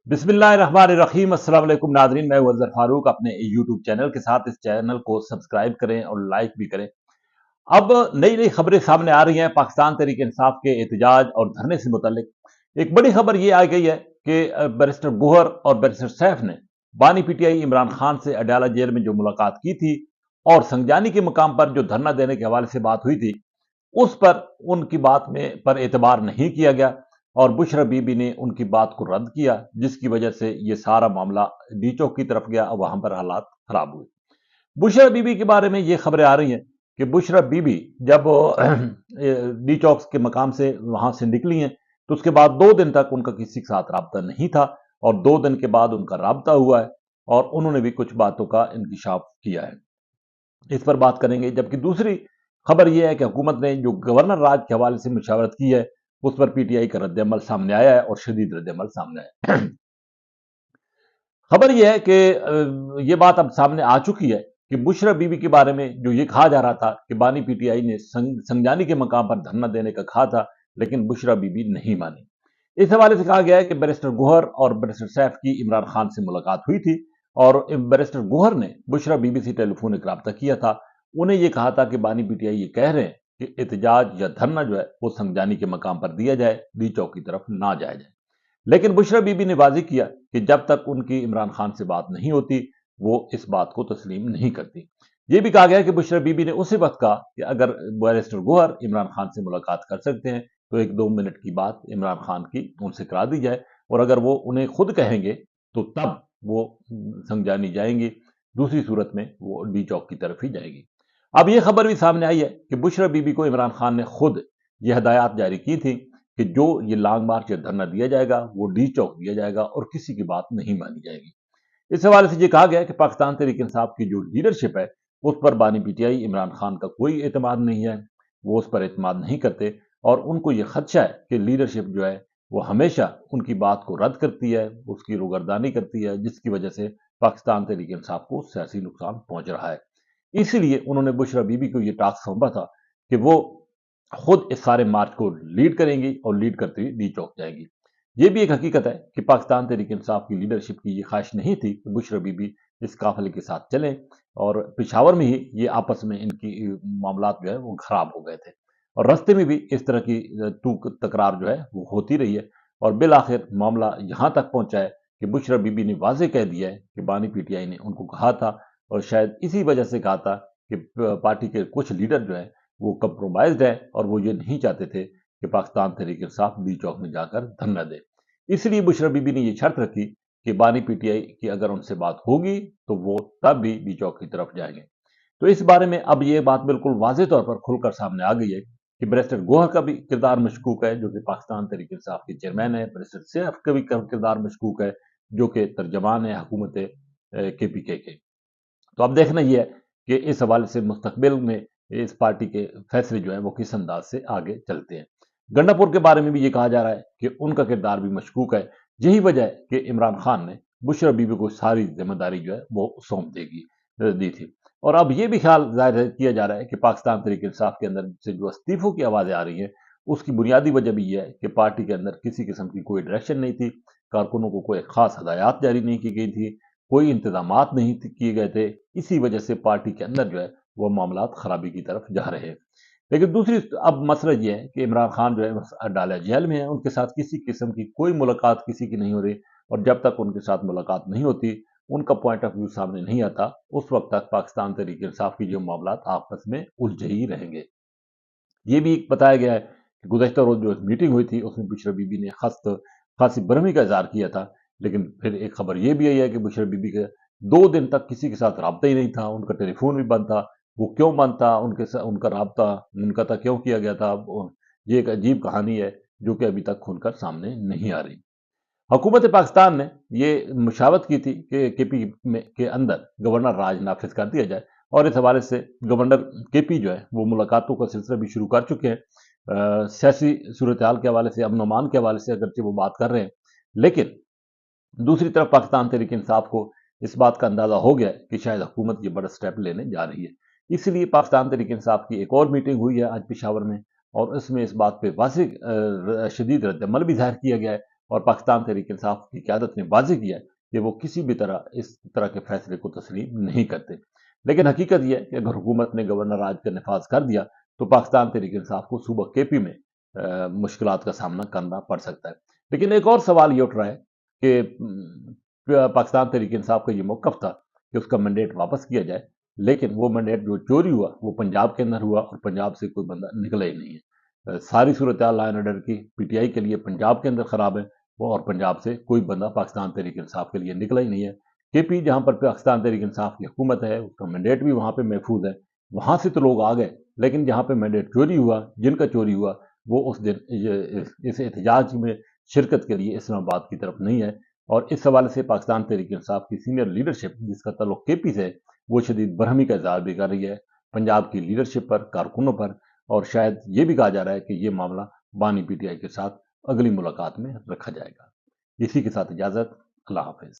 बिस्मिल्लाहिर्रहमानिर्रहीम। अस्सलाम वालेकुम नाज़रीन, मैं अज़हर फारूक अपने यूट्यूब चैनल के साथ इस चैनल को सब्सक्राइब करें और लाइक भी करें। अब नई नई खबरें सामने आ रही हैं पाकिस्तान तहरीक इंसाफ के एहतजाज और धरने से मुतल्लिक। एक बड़ी खबर ये आ गई है कि बैरिस्टर गोहर और बैरिस्टर सैफ ने बानी पीटीआई इमरान खान से अडयाला जेल में जो मुलाकात की थी और संगजानी के मकाम पर जो धरना देने के हवाले से बात हुई थी, उस पर उनकी बात में पर एतबार नहीं किया गया और बुशरा बीबी ने उनकी बात को रद्द किया, जिसकी वजह से ये सारा मामला डी चौक की तरफ गया और वहां पर हालात खराब हुए। बुशरा बीबी के बारे में ये खबरें आ रही हैं कि बुशरा बीबी जब डी चौक के मकाम से वहां से निकली हैं तो उसके बाद 2 दिन तक उनका किसी के साथ रबता नहीं था और 2 दिन के बाद उनका रबता हुआ है और उन्होंने भी कुछ बातों का इंकशाफ किया है। इस पर बात करेंगे। जबकि दूसरी खबर यह है कि हुकूमत ने जो गवर्नर राज के हवाले से मुशावरत की है, उस पर पीटीआई का रद्दमल सामने आया है और शदीद रद्दमल सामने आया है। खबर यह है कि ये बात अब सामने आ चुकी है कि बुशरा बीबी के बारे में जो ये कहा जा रहा था कि बानी पीटीआई ने संगजानी के मकाम पर धरना देने का कहा था, लेकिन बुशरा बीबी नहीं मानी। इस हवाले से कहा गया है कि बैरिस्टर गोहर और बैरिस्टर सैफ की इमरान खान से मुलाकात हुई थी और बैरिस्टर गोहर ने बुशरा बीबी से टेलीफोनिक रब्ता किया था। उन्हें यह कहा था कि बानी पीटीआई ये कह रहे हैं कि एहतजाज या धरना जो है वो संगजानी के मकाम पर दिया जाए, डी चौक की तरफ ना जाया जाए। लेकिन बुशरा बीबी ने वाज़ेह किया कि जब तक उनकी इमरान खान से बात नहीं होती, वो इस बात को तस्लीम नहीं करती। ये भी कहा गया कि बुशरा बीबी ने उसी वक्त कहा कि अगर बैरिस्टर गोहर इमरान खान से मुलाकात कर सकते हैं तो 1-2 मिनट की बात इमरान खान की उनसे करा दी जाए और अगर वो उन्हें खुद कहेंगे तो तब वो संगजानी जाएंगी, दूसरी सूरत में वो डी चौक की तरफ ही जाएगी। अब ये खबर भी सामने आई है कि बुशरा बीबी को इमरान खान ने खुद ये हदायत जारी की थी कि जो ये लॉन्ग मार्च या धरना दिया जाएगा वो डी चौक दिया जाएगा और किसी की बात नहीं मानी जाएगी। इस हवाले से ये कहा गया कि पाकिस्तान तहरीक इंसाफ की जो लीडरशिप है उस पर बानी पीटीआई इमरान खान का कोई एतमाद नहीं है, वो उस पर एतमाद नहीं करते और उनको ये खदशा है कि लीडरशिप जो है वो हमेशा उनकी बात को रद्द करती है, उसकी रुगर्दानी करती है, जिसकी वजह से पाकिस्तान तहरीक इंसाफ को सियासी नुकसान पहुंच रहा है। इसीलिए उन्होंने बुशरा बीबी को ये टास्क सौंपा था कि वो खुद इस सारे मार्च को लीड करेंगी और लीड करते हुए डी चौक जाएंगी। ये भी एक हकीकत है कि पाकिस्तान तहरीक इंसाफ की लीडरशिप की ये ख्वाहिश नहीं थी कि बुशरा बीबी इस काफिले के साथ चलें और पेशावर में ही ये आपस में इनकी मामलात जो है वो खराब हो गए थे और रास्ते में भी इस तरह की तूक तकरार जो है वो होती रही है और बिल आखिर मामला यहाँ तक पहुंचा है कि बुशरा बीबी ने वाजे कह दिया है कि बानी पीटीआई ने उनको कहा था और शायद इसी वजह से कहा था कि पार्टी के कुछ लीडर जो है वो कंप्रोमाइज्ड है और वो ये नहीं चाहते थे कि पाकिस्तान तहरीक इंसाफ डी चौक में जाकर धरना दे। इसलिए बुशरा बीबी ने ये शर्त रखी कि बानी पीटीआई की अगर उनसे बात होगी तो वो तब भी डी चौक की तरफ जाएंगे। तो इस बारे में अब ये बात बिल्कुल वाजे तौर पर खुलकर सामने आ गई है कि बैरिस्टर गोहर का भी किरदार मशकूक है जो कि पाकिस्तान तहरीक इंसाफ के चेयरमैन है, बैरिस्टर सैफ का भी किरदार मशकूक है जो कि तर्जमान है हुकूमत KPK के। तो अब देखना यह है कि इस हवाले से मुस्तकबिल में इस पार्टी के फैसले जो है वो किस अंदाज से आगे चलते हैं। गंडापुर के बारे में भी ये कहा जा रहा है कि उनका किरदार भी मशकूक है। यही वजह है कि इमरान खान ने बुशरा बीबी को सारी जिम्मेदारी जो है वो सौंप दी थी और अब ये भी ख्याल जाहिर किया जा रहा है कि पाकिस्तान तहरीक इंसाफ के अंदर से जो इस्तीफों की आवाज़ें आ रही हैं उसकी बुनियादी वजह भी यह है कि पार्टी के अंदर किसी किस्म की कोई डायरेक्शन नहीं थी, कारकुनों को कोई खास हदायत जारी नहीं की गई थी, कोई इंतजामात नहीं किए गए थे। इसी वजह से पार्टी के अंदर जो है वो मामलात खराबी की तरफ जा रहे हैं। लेकिन दूसरी अब मसला ये है कि इमरान खान जो है डाला जेल में है, उनके साथ किसी किस्म की कोई मुलाकात किसी की नहीं हो रही और जब तक उनके साथ मुलाकात नहीं होती उनका पॉइंट ऑफ व्यू सामने नहीं आता, उस वक्त तक पाकिस्तान तहरीक इंसाफ की जो मामलात आपस में उलझे ही रहेंगे। ये भी बताया गया है कि गुज़श्ता रोज जो मीटिंग हुई थी उसमें बुशरा बीबी ने खासी बरहमी का इजहार किया था, लेकिन फिर एक खबर ये भी आई है कि बुशरा बीबी के 2 दिन तक किसी के साथ रबता ही नहीं था, उनका टेलीफोन भी बंद था। वो क्यों बंद था, उनका रबता उनका था क्यों किया गया था, ये एक अजीब कहानी है जो कि अभी तक खुलकर सामने नहीं आ रही। हुकूमत पाकिस्तान ने ये मुशावरत की थी कि केपी में के अंदर गवर्नर राज नाफिज कर दिया जाए और इस हवाले से गवर्नर केपी जो है वो मुलाकातों का सिलसिला भी शुरू कर चुके हैं। सियासी सूरत हाल के हवाले से, अमन अमान के हवाले से अगरचे वो बात कर रहे हैं, लेकिन दूसरी तरफ पाकिस्तान तहरीक इंसाफ को इस बात का अंदाजा हो गया कि शायद हुकूमत ये बड़ा स्टेप लेने जा रही है। इसलिए पाकिस्तान तहरीक इंसाफ की एक और मीटिंग हुई है आज पेशावर में और इसमें इस बात पे वाज़ेह शदीद रद्दमल भी ज़ाहिर किया गया है اور پاکستان تحریک انصاف کی قیادت نے واضح کیا ہے کہ وہ کسی بھی طرح اس طرح کے فیصلے کو تسلیم نہیں کرتے۔ لیکن حقیقت یہ ہے کہ اگر حکومت نے گورنر راج کا نفاذ کر دیا تو پاکستان تحریک انصاف کو صوبہ کے پی میں مشکلات کا سامنا کرنا پڑ سکتا ہے۔ لیکن ایک اور سوال یہ اٹھ رہا ہے کہ پاکستان تحریک انصاف کا یہ موقف تھا کہ اس کا مینڈیٹ واپس کیا جائے، لیکن وہ مینڈیٹ جو چوری ہوا وہ پنجاب کے اندر ہوا اور پنجاب سے کوئی بندہ نکلا ہی نہیں ہے۔ ساری صورتحال لا اینڈ آرڈر کی پی ٹی آئی کے لیے پنجاب کے اندر خراب ہے، اور پنجاب سے کوئی بندہ پاکستان تحریک انصاف کے لیے نکلا ہی نہیں ہے۔ کے پی جہاں پر پاکستان تحریک انصاف کی حکومت ہے، اس کا مینڈیٹ بھی وہاں پہ محفوظ ہے، وہاں سے تو لوگ آ گئے، لیکن جہاں پہ مینڈیٹ چوری ہوا، جن کا چوری ہوا وہ اس دن اس احتجاج میں شرکت کے لیے اسلام آباد کی طرف نہیں ہے۔ اور اس حوالے سے پاکستان تحریک انصاف کی سینئر لیڈرشپ جس کا تعلق کے پی سے ہے، وہ شدید برہمی کا اظہار بھی کر رہی ہے پنجاب کی لیڈرشپ پر، کارکنوں پر، اور شاید یہ بھی کہا جا رہا ہے کہ یہ معاملہ بانی پی ٹی آئی کے ساتھ اگلی ملاقات میں رکھا جائے گا۔ اسی کے ساتھ اجازت، اللہ حافظ۔